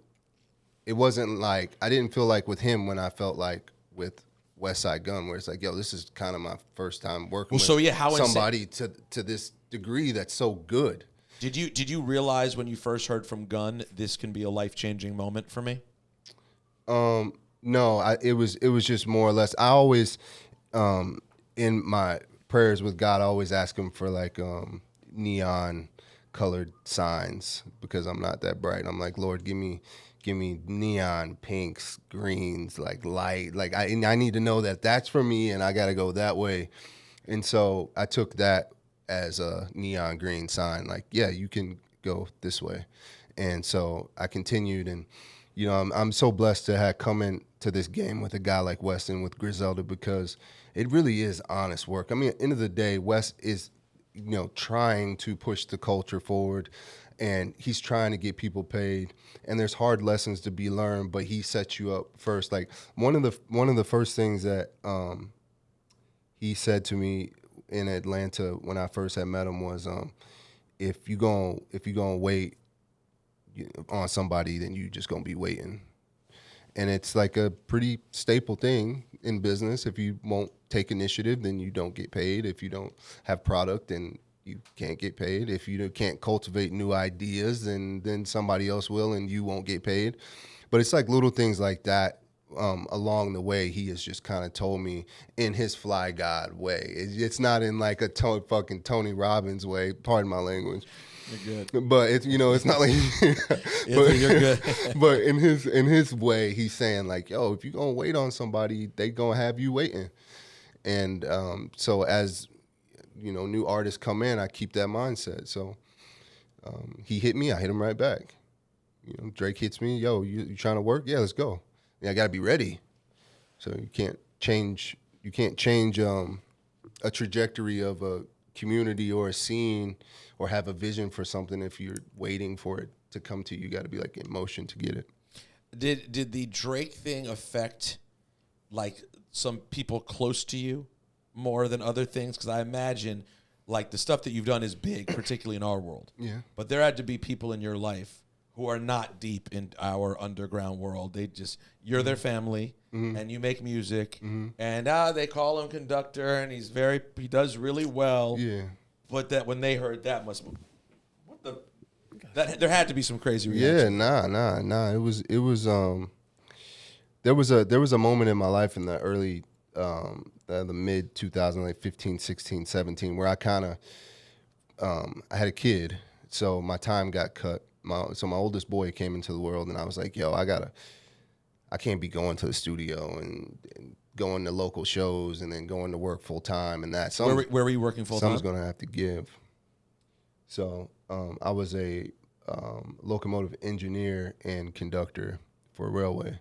like, I didn't feel like with him when I felt like with West Side Gun, where it's like, yo, this is kind of my first time working with somebody to this degree that's so good. Did you realize when you first heard from Gun, this can be a life-changing moment for me? No, it was just more or less. I always, in my prayers with God, I always ask him for like neon colored signs because I'm not that bright. I'm like, Lord, give me neon pinks, greens, like light. Like I need to know that that's for me, and I got to go that way. And so I took that as a neon green sign. Like, yeah, you can go this way. And so I continued, and you know, I'm so blessed to have come into this game with a guy like Weston with Griselda, because it really is honest work. I mean, at the end of the day, Wes is, you know, trying to push the culture forward, and he's trying to get people paid, and there's hard lessons to be learned, but he sets you up first. Like one of the first things that he said to me in Atlanta when I first had met him was, if you gonna wait on somebody, then you just gonna be waiting. And it's like a pretty staple thing in business. If you won't take initiative, then you don't get paid. If you don't have product, then you can't get paid. If you can't cultivate new ideas, then somebody else will, and you won't get paid. But it's like little things like that along the way. He has just kind of told me in his fly God way. It's not in like a fucking Tony Robbins way. Pardon my language. You're good. But it's, you know, it's not like but you're good. But in his way, he's saying like, yo, if you're gonna wait on somebody, they gonna have you waiting. And so as you know, new artists come in, I keep that mindset. So he hit me, I hit him right back. You know, Drake hits me, yo, you trying to work? Yeah, let's go. Yeah, I gotta be ready. So you can't change a trajectory of a community or a scene or have a vision for something if you're waiting for it to come to you. You got to be like in motion to get it. Did the Drake thing affect like some people close to you more than other things? Because I imagine like the stuff that you've done is big, particularly in our world. Yeah. But there had to be people in your life who are not deep in our underground world. They just, you're their family, and you make music, and they call him Conductor, and he does really well. Yeah. But that when they heard that, there had to be some crazy reaction. Yeah, nah. It was there was a moment in my life in the early the mid 2000, like 15, 16, 17, where I kind of I had a kid, so my time got cut. So my oldest boy came into the world, and I was like, yo, I can't be going to the studio and going to local shows and then going to work full time and that. Where were you working full time? Someone's going to have to give. So I was a locomotive engineer and conductor for a railway.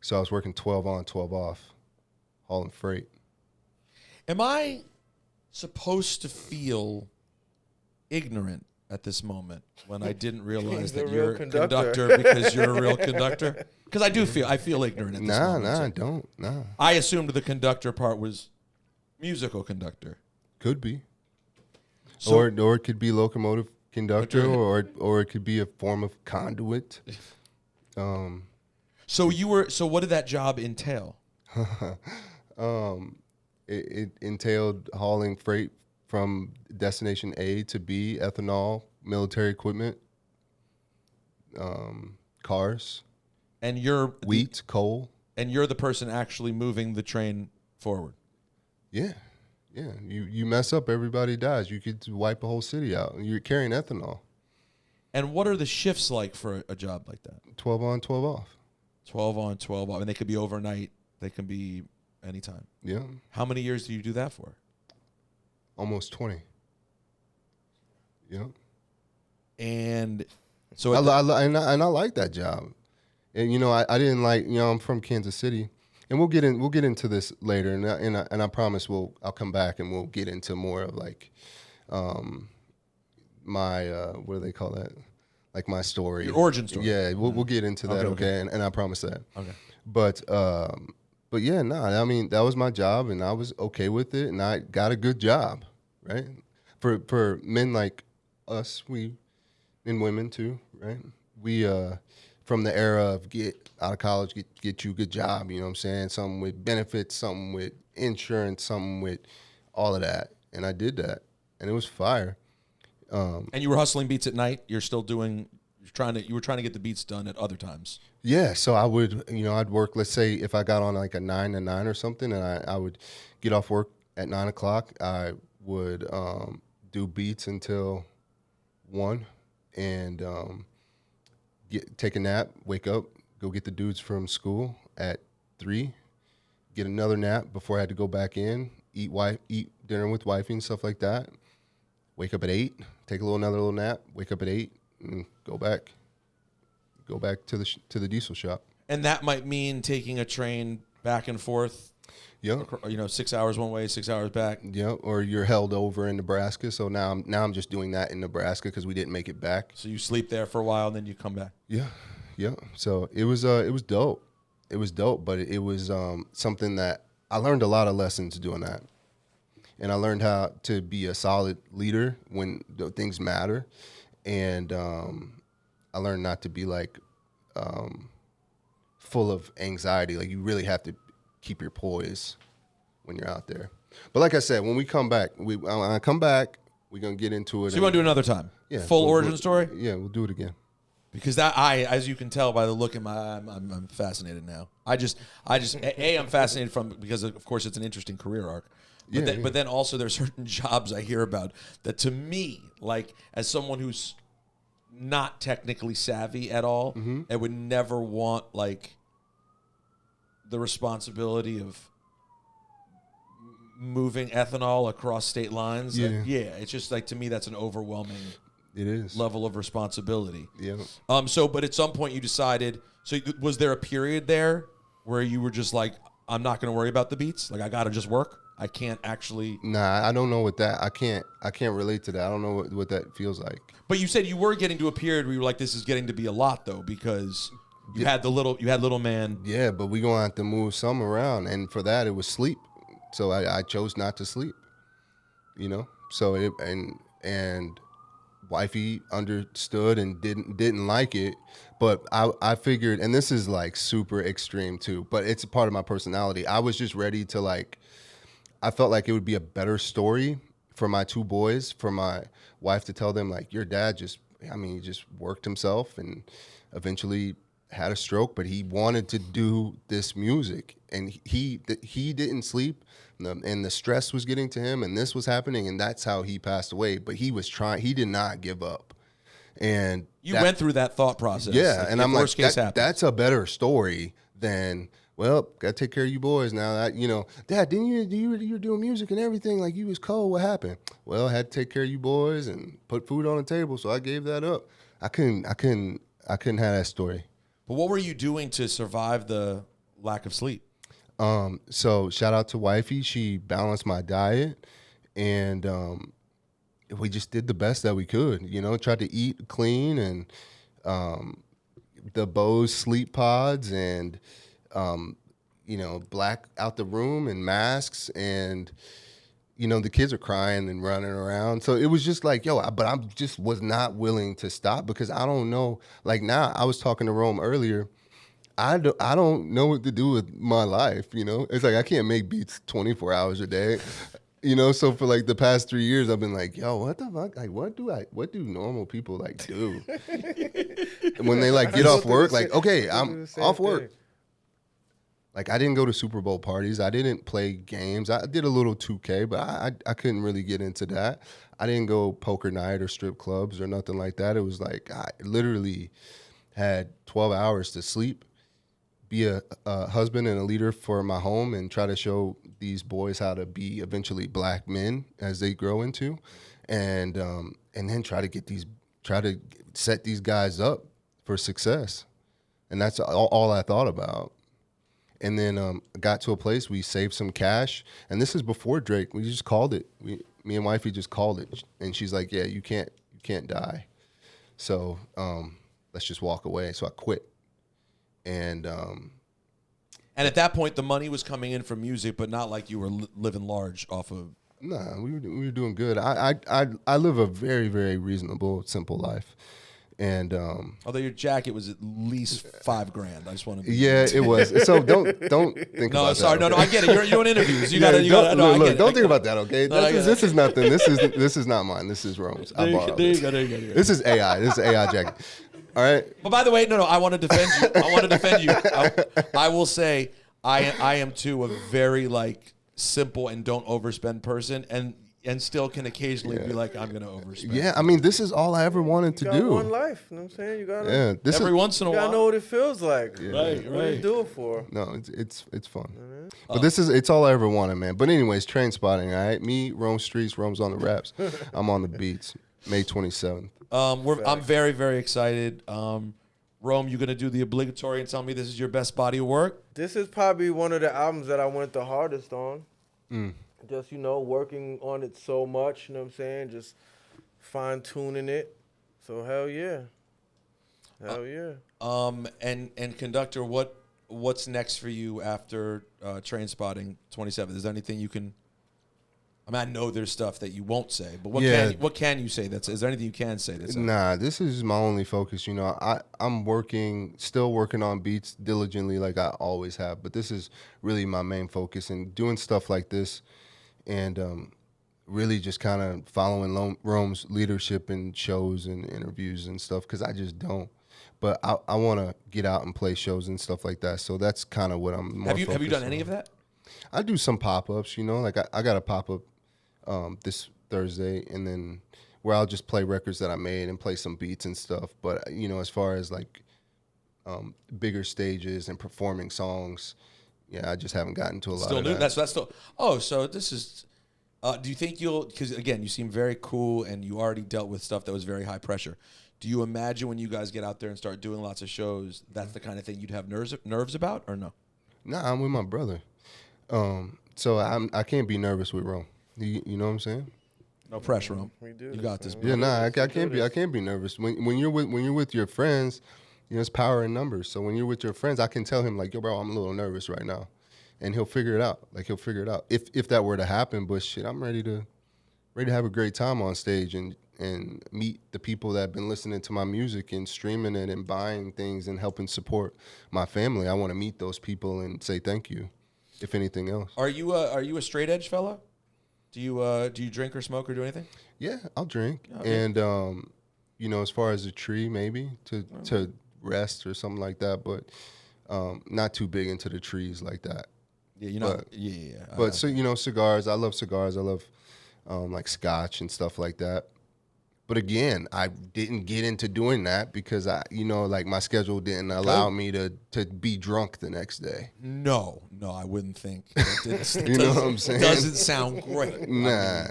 So I was working 12 on, 12 off, hauling freight. Am I supposed to feel ignorant at this moment when I didn't realize that you're a conductor because you're a real conductor? Because I feel ignorant at this moment. Nah. I assumed the conductor part was musical conductor. Could be. So, or it could be locomotive conductor, or it could be a form of conduit. So what did that job entail? It entailed hauling freight from destination A to B, ethanol, military equipment, cars, and wheat, coal. And you're the person actually moving the train forward. Yeah. You mess up, everybody dies. You could wipe a whole city out. You're carrying ethanol. And what are the shifts like for a job like that? 12 on, 12 off. 12 on, 12 off. And they could be overnight. They can be anytime. Yeah. How many years do you do that for? Almost 20. Yeah. And so I like that job. And you know, I didn't like, you know, I'm from Kansas City, and we'll get into this later, and I promise I'll come back and we'll get into more of like my what do they call that? Like my story. Your origin story. Yeah, we'll get into that, okay? And I promise that. Okay. But yeah, I mean, that was my job, and I was okay with it, and I got a good job, right? For men like us, and women too, right? We from the era of get out of college, get you a good job, you know what I'm saying? Something with benefits, something with insurance, something with all of that. And I did that, and it was fire. And you were hustling beats at night. You're still doing. You were trying to get the beats done at other times. Yeah, so I would, I'd work. Let's say if I got on like a 9 to 9 or something, and I would get off work at 9 o'clock. I would do beats until 1, and take a nap, wake up, go get the dudes from school at 3, get another nap before I had to go back in, eat dinner with wifey and stuff like that. Wake up at 8, take another little nap, wake up at 8, and go back to the diesel shop. And that might mean taking a train back and forth. Yeah, 6 hours one way, 6 hours back. Yeah, or you're held over in Nebraska. So now I'm just doing that in Nebraska because we didn't make it back. So you sleep there for a while, and then you come back. Yeah. So it was dope. It was dope, but it was something that I learned a lot of lessons doing that, and I learned how to be a solid leader when things matter, and I learned not to be like full of anxiety. Like you really have to keep your poise when you're out there. But like I said, when we come back, when I come back, we're gonna get into it. So you want to do another time? Yeah. Full origin story? Yeah, we'll do it again. Because as you can tell by the look in my eye, I'm fascinated now. I'm fascinated because of course it's an interesting career arc. But then also there's certain jobs I hear about that to me, like as someone who's not technically savvy at all, I would never want like the responsibility of moving ethanol across state lines. Yeah. It's just like to me that's an overwhelming level of responsibility. Yeah. But at some point you decided. So was there a period there where you were just like, I'm not going to worry about the beats. Like I got to just work. I can't actually. Nah, I don't know what that. I can't relate to that. I don't know what that feels like. But you said you were getting to a period where you were like, this is getting to be a lot though, because you had little man. Yeah, but we gonna have to move some around, and for that it was sleep. So I chose not to sleep. So and wifey understood and didn't like it, but I figured, and this is like super extreme too, but it's a part of my personality. I was just ready to like. I felt like it would be a better story for my 2 boys, for my wife to tell them like, your dad he just worked himself and eventually had a stroke, but he wanted to do this music, and he didn't sleep, and the stress was getting to him, and this was happening, and that's how he passed away. But he was trying; he did not give up. And you went through that thought process. Yeah, like and I'm like, that's a better story than. Well, gotta take care of you boys now. Dad, didn't you were doing music and everything, like you was cold. What happened? Well, I had to take care of you boys and put food on the table, so I gave that up. I couldn't have that story. But what were you doing to survive the lack of sleep? So shout out to wifey. She balanced my diet, and we just did the best that we could. Tried to eat clean, and the Bose sleep pods, and black out the room and masks, and the kids are crying and running around. So it was just like, but I just was not willing to stop, because I don't know. Like now, I was talking to Rome earlier. I don't know what to do with my life. It's like I can't make beats 24 hours a day. So for like the past 3 years, I've been like, what the fuck? Like, what do normal people like do? When they like get off work, like, okay, I'm off work. Like, I didn't go to Super Bowl parties. I didn't play games. I did a little 2K, but I couldn't really get into that. I didn't go poker night or strip clubs or nothing like that. It was like I literally had 12 hours to sleep, be a husband and a leader for my home, and try to show these boys how to be eventually black men as they grow into, and then try to set these guys up for success. And that's all I thought about. And then got to a place, we saved some cash, and this is before Drake. We just called it. Me and wifey just called it, and she's like, "Yeah, you can't die. So let's just walk away." So I quit, and at that point, the money was coming in from music, but not like you were living large off of. Nah, we were doing good. I live a very, very reasonable, simple life, And although your jacket was at least $5,000, I just want to. Yeah, it was. So don't think no, about sorry, that. No, I get it. You're doing interviews. You Yeah, got to. No, I get it. Don't think about that, okay? No, This is nothing. This is not mine. This is Rome's. I borrowed There it. you go. This is AI. This is AI jacket. All right. But by the way, no, I want to defend you. I want to defend you. I will say I am too a very like simple and don't overspend person, and still can occasionally be like, I'm gonna overspend. Yeah, I mean, this is all I ever wanted to You do. got one life, you know what I'm saying? You gotta, Every once in a you gotta while. know what it feels like. Right. What you do it for? No, it's fun. But it's all I ever wanted, man. But anyways, train spotting, all right? Me, Rome Streetz, Rome's on the raps. I'm on the beats. May 27th. I'm very, very excited. Rome, you gonna do the obligatory and tell me this is your best body of work? This is probably one of the albums that I went the hardest on. Just, working on it so much, you know what I'm saying? Just fine-tuning it. So, hell yeah. Hell yeah. And Conductor, what's next for you after Train Spotting 27? Is there anything you can... I mean, I know there's stuff that you won't say, but what can you say? Is there anything you can say? Nah, this is my only focus. I'm still working on beats diligently like I always have, but this is really my main focus, and doing stuff like this and really just kind of following Rome's leadership in shows and interviews and stuff, because I just don't. But I want to get out and play shows and stuff like that, so that's kind of what I'm more focused on. Have you done any of that? I do some pop-ups, like I got a pop-up this Thursday, and then where I'll just play records that I made and play some beats and stuff. But as far as like bigger stages and performing songs, I just haven't gotten to a lot of that. That's still. Oh, so this is. Do you think you'll? Because again, you seem very cool, and you already dealt with stuff that was very high pressure. Do you imagine when you guys get out there and start doing lots of shows, that's the kind of thing you'd have nerves about, or no? Nah, I'm with my brother, so I can't be nervous with Rome. You know what I'm saying? No pressure, Rome. You got this. Yeah, I can't be nervous. When you're with your friends, it's power in numbers. So when you're with your friends, I can tell him like, yo, bro, I'm a little nervous right now, and he'll figure it out. Like he'll figure it out if that were to happen. But shit, I'm ready to have a great time on stage and meet the people that have been listening to my music and streaming it and buying things and helping support my family. I want to meet those people and say thank you, if anything else. Are you a straight edge fella? Do you drink or smoke or do anything? Yeah, I'll drink. Okay. And as far as a tree, maybe to rest or something like that, but not too big into the trees like that. Yeah, you're not. Yeah. But cigars. I love cigars. I love like scotch and stuff like that. But again, I didn't get into doing that because my schedule didn't allow me to be drunk the next day. No, I wouldn't think. You know what I'm saying? Doesn't sound great. Nah.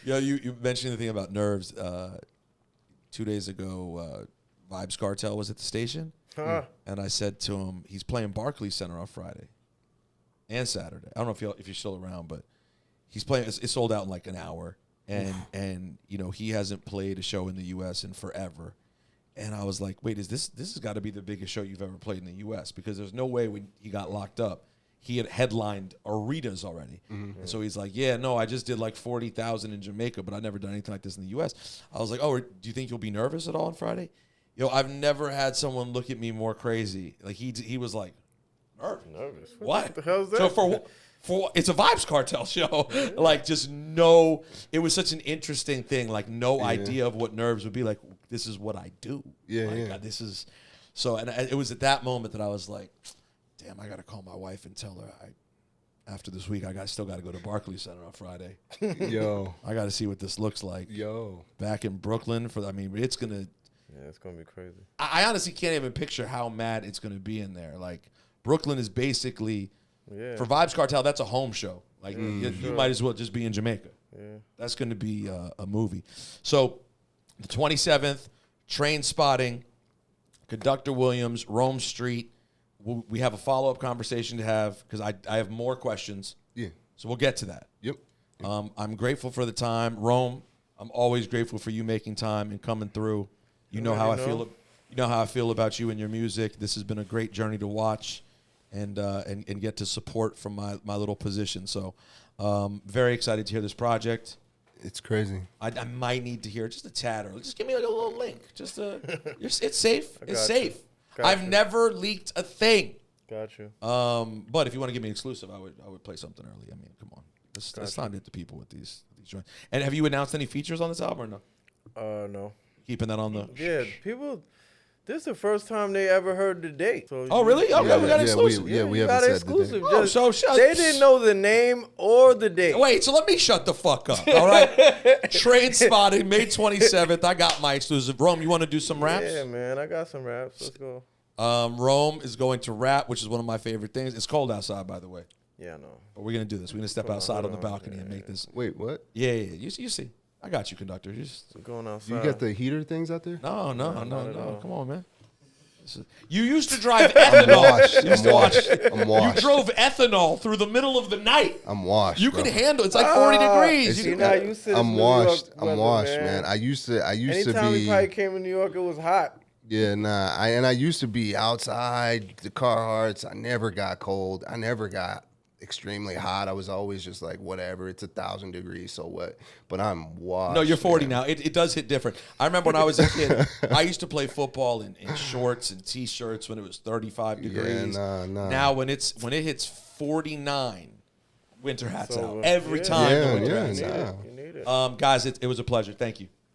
You mentioned the thing about nerves. 2 days ago, Vibes Cartel was at the station, and I said to him, he's playing Barclays Center on Friday and Saturday. I don't know if you're still around, but he's playing. It's sold out in like an hour. And he hasn't played a show in the U.S. in forever, and I was like, wait, this has got to be the biggest show you've ever played in the U.S. because there's no way when he got locked up, he had headlined arenas already, and so he's like, yeah, no, I just did like 40,000 in Jamaica, but I've never done anything like this in the U.S. I was like, oh, do you think you'll be nervous at all on Friday? I've never had someone look at me more crazy. Like he was like, nervous. What the hell's that? So for it's a Vibes Cartel show. Like it was such an interesting thing. Like no idea of what nerves would be. Like this is what I do. Yeah. This is so. And it was at that moment that I was like, damn, I got to call my wife and tell her after this week I still got to go to Barclays Center on Friday. Yo, I got to see what this looks like. Yo, back in Brooklyn it's gonna. Yeah, it's gonna be crazy. I honestly can't even picture how mad it's gonna be in there. Like Brooklyn is basically. Yeah. For Vibes Cartel, that's a home show. Like you might as well just be in Jamaica. Yeah. That's going to be a movie. So the 27th, Train Spotting, Conductor Williams, Rome Street. We have a follow-up conversation to have because I have more questions. Yeah. So we'll get to that. Yep. I'm grateful for the time. Rome, I'm always grateful for you making time and coming through. You know how I feel. You know how I feel about you and your music. This has been a great journey to watch. And get to support from my little position. So very excited to hear this project. It's crazy. I might need to hear just a tad, or just give me like a little link. Just it's safe. It's safe. I've never leaked a thing. Got you. But if you want to give me an exclusive, I would play something early. I mean, come on, it's time to hit the people with these joints. And have you announced any features on this album or no? No. Keeping that on the. Yeah, people. This is the first time they ever heard the date. So oh, really? Okay, we got exclusive. We got haven't said exclusive. the Oh, so they didn't know the name or the date. Wait, so let me shut the fuck up. All right. Train spotting, May 27th. I got my exclusive. Rome, you want to do some raps? Yeah, man, I got some raps. Let's go. Rome is going to rap, which is one of my favorite things. It's cold outside, by the way. Yeah, I know. But we're gonna do this. We're gonna step outside on the balcony and make this. Wait, what? Yeah. You see. I got you, conductor. We're going outside. You got the heater things out there? No. all. Come on, man. You used to drive ethanol. I'm washed. You drove ethanol through the middle of the night. I'm washed. You can handle. It's like 40 degrees. You're not used to this I'm New washed. York I'm weather, washed, man. I used to Anytime be. we probably came in New York, it was hot. Yeah, nah. I used to be outside the Carhartts. I never got cold. I never got extremely hot. I was always just like, whatever. It's 1,000 degrees, so what? But I'm washed. No, you're 40 man. now. It does hit different. I remember when I was a kid, I used to play football in shorts and T-shirts when it was 35 degrees. Yeah, nah. Now when it hits 49, winter hats So, out every time. Yeah, the winter yeah, hats nah. out. You need it. Guys, it was a pleasure. Thank you.